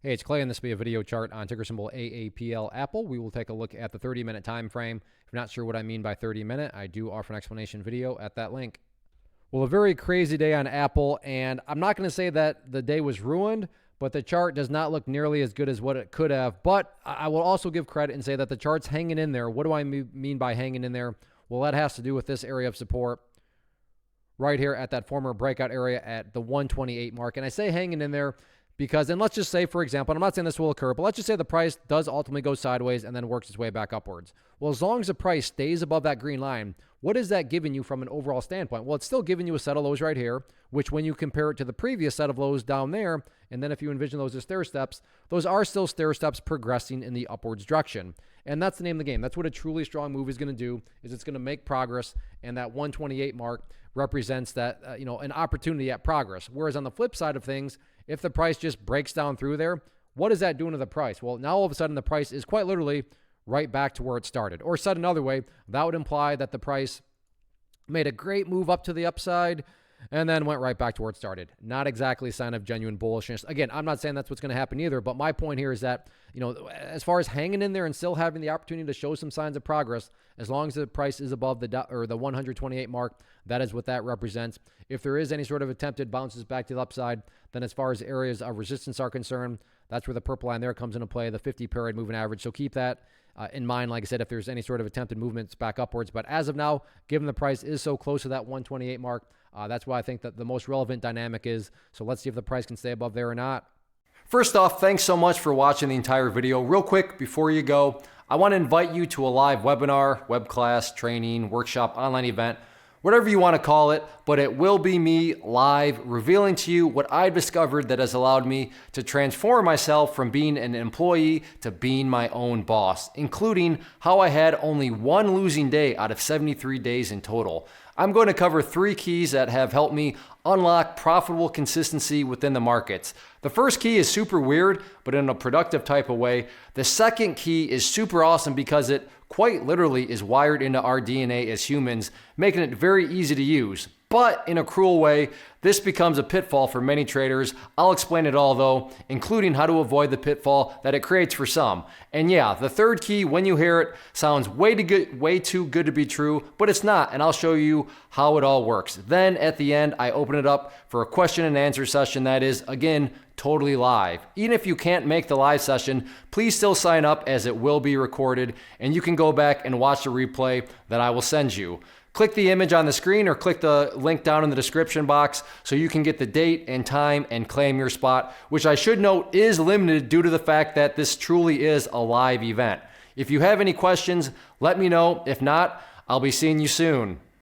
Hey, it's Clay, and this will be a video chart on ticker symbol AAPL Apple. We will take a look at the 30-minute time frame. If you're not sure what I mean by 30-minute, I do offer an explanation video at that link. Well, a very crazy day on Apple, and I'm not going to say that the day was ruined, but the chart does not look nearly as good as what it could have. But I will also give credit and say that the chart's hanging in there. What do I mean by hanging in there? Well, that has to do with this area of support right here at that former breakout area at the 128 mark. And I say hanging in there because, and let's just say, for example, and I'm not saying this will occur, but let's just say the price does ultimately go sideways and then works its way back upwards. Well, as long as the price stays above that green line, what is that giving you from an overall standpoint? Well, it's still giving you a set of lows right here, which when you compare it to the previous set of lows down there, and then if you envision those as stair steps, those are still stair steps progressing in the upwards direction. And that's the name of the game. That's what a truly strong move is going to do, is it's going to make progress, and that 128 mark represents that, an opportunity at progress. Whereas on the flip side of things, if the price just breaks down through there, what is that doing to the price? Well, now all of a sudden the price is quite literally right back to where it started. Or said another way, that would imply that the price made a great move up to the upside and then went right back to where it started. Not exactly a sign of genuine bullishness. Again, I'm not saying that's what's going to happen either, but my point here is that, as far as hanging in there and still having the opportunity to show some signs of progress, as long as the price is above the 128 mark, that is what that represents. If there is any sort of attempted bounces back to the upside, then as far as areas of resistance are concerned, that's where the purple line there comes into play, the 50-period moving average. So keep that in mind, like I said, if there's any sort of attempted movements back upwards. But as of now, given the price is so close to that 128 mark, that's why I think that the most relevant dynamic is. So let's see if the price can stay above there or not. First off, thanks so much for watching the entire video. Real quick, before you go, I want to invite you to a live webinar, web class, training, workshop, online event, whatever you want to call it, but it will be me live revealing to you what I've discovered that has allowed me to transform myself from being an employee to being my own boss, including how I had only one losing day out of 73 days in total. I'm going to cover 3 keys that have helped me unlock profitable consistency within the markets. The first key is super weird, but in a productive type of way. The second key is super awesome because it quite literally is wired into our DNA as humans, making it very easy to use. But in a cruel way, this becomes a pitfall for many traders. I'll explain it all though, including how to avoid the pitfall that it creates for some. And yeah, the third key, when you hear it, sounds way too good to be true, but it's not, and I'll show you how it all works. Then at the end, I open it up for a question and answer session that is, again, totally live. Even if you can't make the live session, please still sign up as it will be recorded, and you can go back and watch the replay that I will send you. Click the image on the screen or click the link down in the description box so you can get the date and time and claim your spot, which I should note is limited due to the fact that this truly is a live event. If you have any questions, let me know. If not, I'll be seeing you soon.